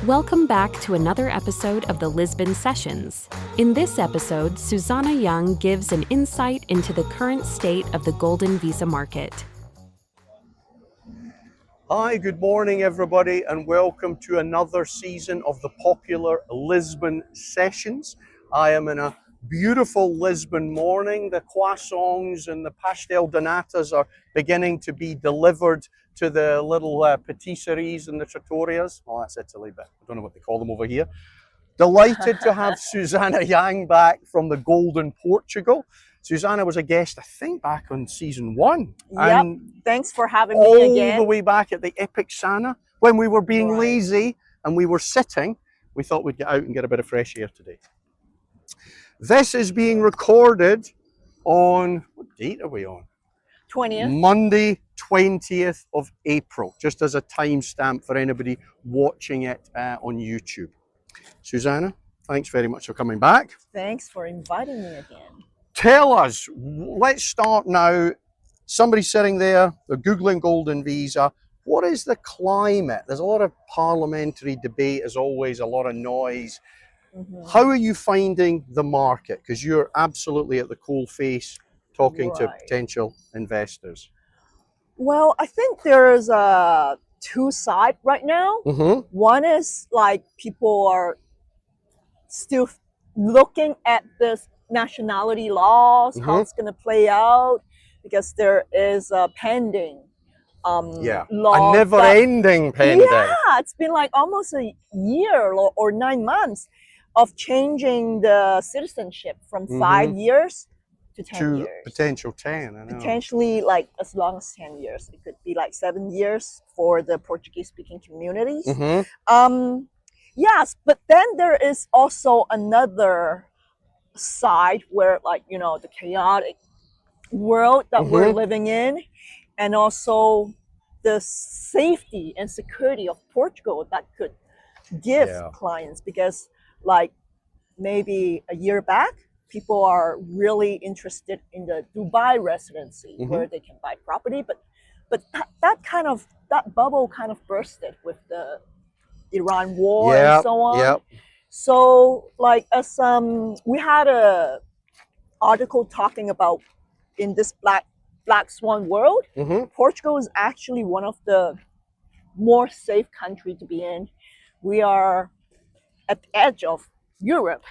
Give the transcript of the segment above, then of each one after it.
Welcome back to another episode of the Lisbon Sessions. In this episode, Susana Young gives an insight into the current state of the Golden Visa market. Hi, good morning everybody, and welcome to another season of the popular Lisbon Sessions. I am in a beautiful Lisbon morning. The croissants and the pastel de natas are beginning to be delivered to the little patisseries and the trattorias. Oh, that's Italy, but I don't know what they call them over here. Delighted to have Susana Young back from the Golden Portugal. Susana was a guest, I think, back on season 1. Yep, thanks for having me again. All the way back at the Epic Sana, when we were being lazy and we were sitting, we thought we'd get out and get a bit of fresh air today. This is being recorded on, what date are we on? 20th. Monday, 20th of April, just as a timestamp for anybody watching it on YouTube. Susana, thanks very much for coming back. Thanks for inviting me again. Tell us, let's start now. Somebody sitting there, they're Googling Golden Visa. What is the climate? There's a lot of parliamentary debate, as always, a lot of noise. How are you finding the market? Because you're absolutely at the coalface talking to potential investors. Well, I think there's two sides right now. One is like people are still looking at this nationality laws, how it's going to play out, because there is a pending law. A never-ending pending. Yeah, it's been like almost a year or 9 months of changing the citizenship from 5 years to 10 years. Potential 10, I know. Potentially like as long as 10 years. It could be like 7 years for the Portuguese-speaking communities. Yes, but then there is also another side where, like, you know, the chaotic world that we're living in, and also the safety and security of Portugal that could give clients, because like maybe a year back, people are really interested in the Dubai residency where they can buy property, but that bubble kind of bursted with the Iran war and so on. So like as we had a article talking about in this black swan world, Portugal is actually one of the more safe country to be in. We are at the edge of Europe.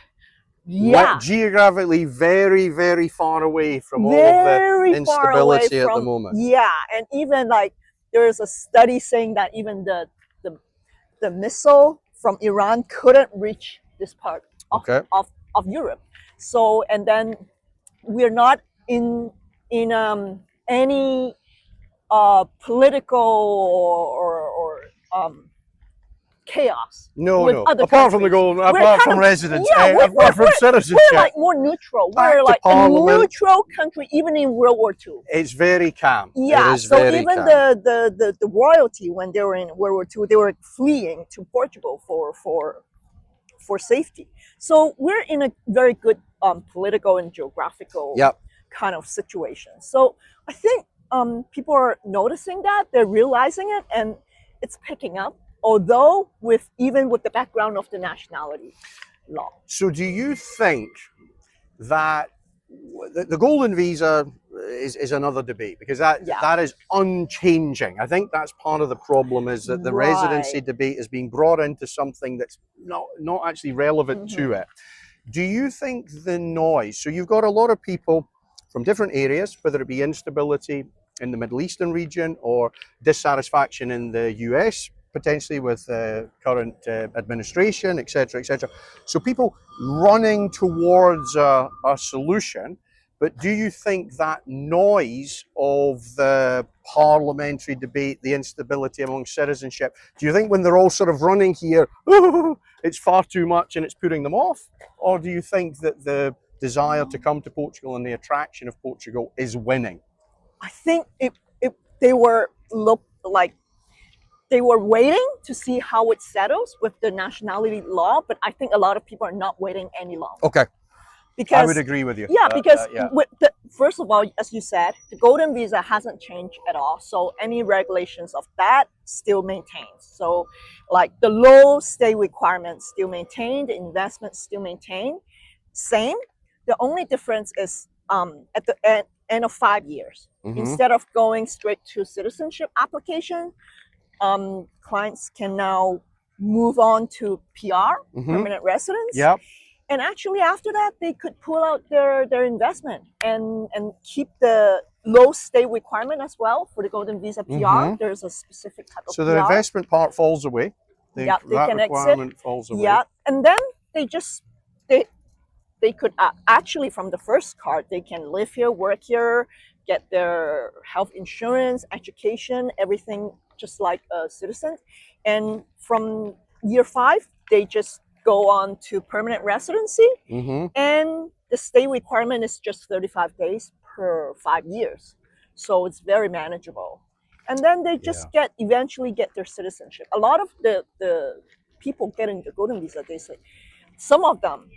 Geographically very, very far away from all of the instability at the moment. Yeah, and even like there's a study saying that even the missile from Iran couldn't reach this part of Europe. So, and then we're not in any political or chaos. No. Apart from residents, apart from citizenship. We're like more neutral. We're like a neutral country, even in World War II. It's very calm. Yeah, so even the royalty, when they were in World War II, they were fleeing to Portugal for safety. So we're in a very good political and geographical kind of situation. So I think people are noticing that, they're realizing it, and it's picking up. Although even with the background of the nationality law. So do you think that the Golden Visa is another debate? Because that is unchanging. I think that's part of the problem, is that the residency debate is being brought into something that's not actually relevant to it. Do you think the noise, so you've got a lot of people from different areas, whether it be instability in the Middle Eastern region or dissatisfaction in the US, potentially with current administration, etc., etc. So people running towards a solution, but do you think that noise of the parliamentary debate, the instability among citizenship, do you think when they're all sort of running here, it's far too much and it's putting them off? Or do you think that the desire to come to Portugal and the attraction of Portugal is winning? I think they were they were waiting to see how it settles with the nationality law, but I think a lot of people are not waiting any longer. Because I would agree with you. Yeah, because first of all, as you said, the Golden Visa hasn't changed at all. So any regulations of that still maintains. So like the low stay requirements still maintained, the investments still maintained. Same. The only difference is at the end of 5 years, instead of going straight to citizenship application, clients can now move on to PR, permanent residence. Yep. And actually, after that, they could pull out their investment and keep the low stay requirement as well for the Golden Visa PR. There's a specific type of PR. So the investment part falls away. They can requirement exit. falls away. Yeah, and then they could actually, from the first card, they can live here, work here, get their health insurance, education, everything just like a citizen. And from year 5, they just go on to permanent residency, and the stay requirement is just 35 days per 5 years, so it's very manageable. And then they just eventually get their citizenship. A lot of the people getting the Golden Visa, they say some of them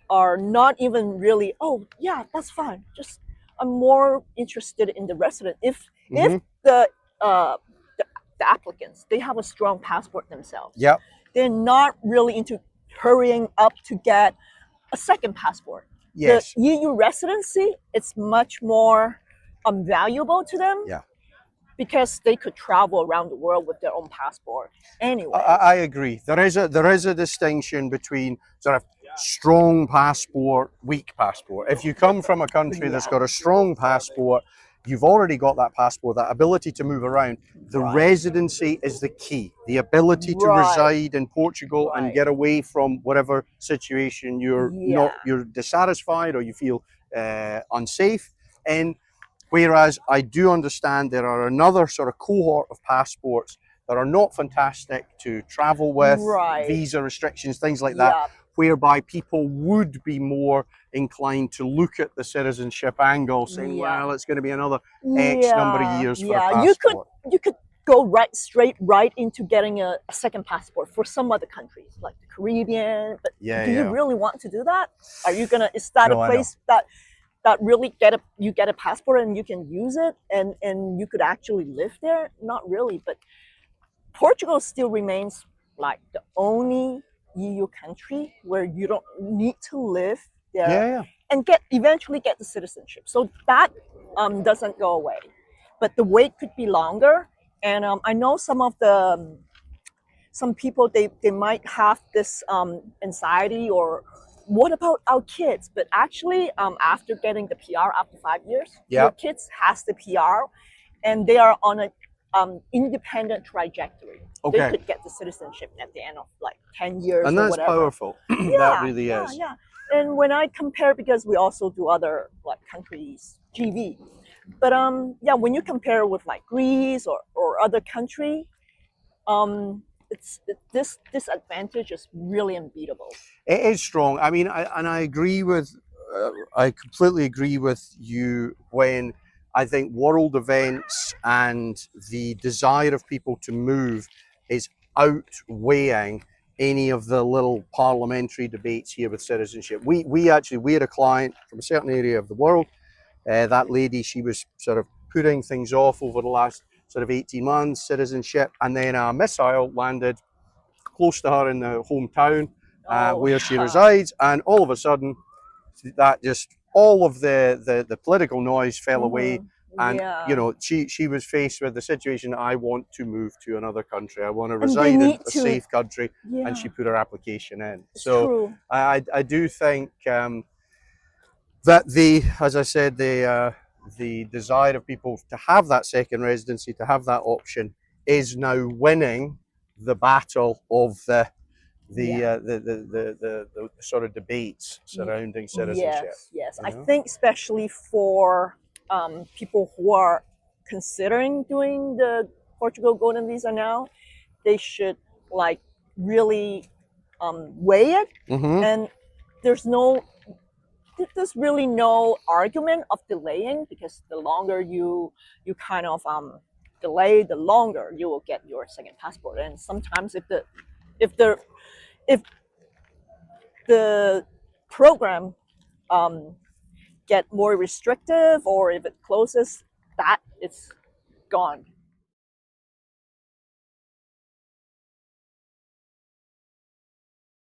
are not even really, oh yeah, that's fine, just I'm more interested in the resident. If the applicants, they have a strong passport themselves. Yep. They're not really into hurrying up to get a second passport. Yes. The EU residency, it's much more valuable to them. Yeah. Because they could travel around the world with their own passport anyway. I agree. There is a distinction between sort of strong passport, weak passport. If you come from a country that's got a strong passport, you've already got that passport, that ability to move around. The residency is the key. The ability to reside in Portugal and get away from whatever situation you're dissatisfied or you feel unsafe. And whereas I do understand there are another sort of cohort of passports that are not fantastic to travel with, visa restrictions, things like that, whereby people would be more inclined to look at the citizenship angle, saying, well, it's going to be another X number of years for a passport. You could go straight into getting a second passport for some other countries, like the Caribbean. But do you really want to do that? Are you gonna? Is that a place that really you get a passport and you can use it and you could actually live there? Not really, but Portugal still remains like the only EU country where you don't need to live there and eventually get the citizenship. So that doesn't go away, but the wait could be longer. And I know some people they might have this anxiety or what about our kids? But actually, after getting the PR after 5 years, your kids has the PR, and they are on a independent trajectory. They could get the citizenship at the end of like 10 years. And that's powerful. That really is. Yeah. And when I compare, because we also do other like countries GV, but when you compare with like Greece or other country, this advantage is really unbeatable. It is strong. I mean, I agree with, I completely agree with you when I think world events and the desire of people to move is outweighing any of the little parliamentary debates here with citizenship. We had a client from a certain area of the world. That lady, she was sort of putting things off over the last sort of 18 months, citizenship, and then a missile landed close to her in the hometown where she resides, and all of a sudden, that just all of the political noise fell away, and you know she was faced with the situation. I want to move to another country. I want to reside in a safe country, and she put her application in. So I do think that as I said, the desire of people to have that second residency, to have that option, is now winning the battle of the sort of debates surrounding citizenship. Yes. I think especially for people who are considering doing the Portugal Golden Visa now, they should like really weigh it. And there's really no argument of delaying, because the longer you kind of delay, the longer you will get your second passport. And sometimes if the program get more restrictive, or if it closes, that it's gone.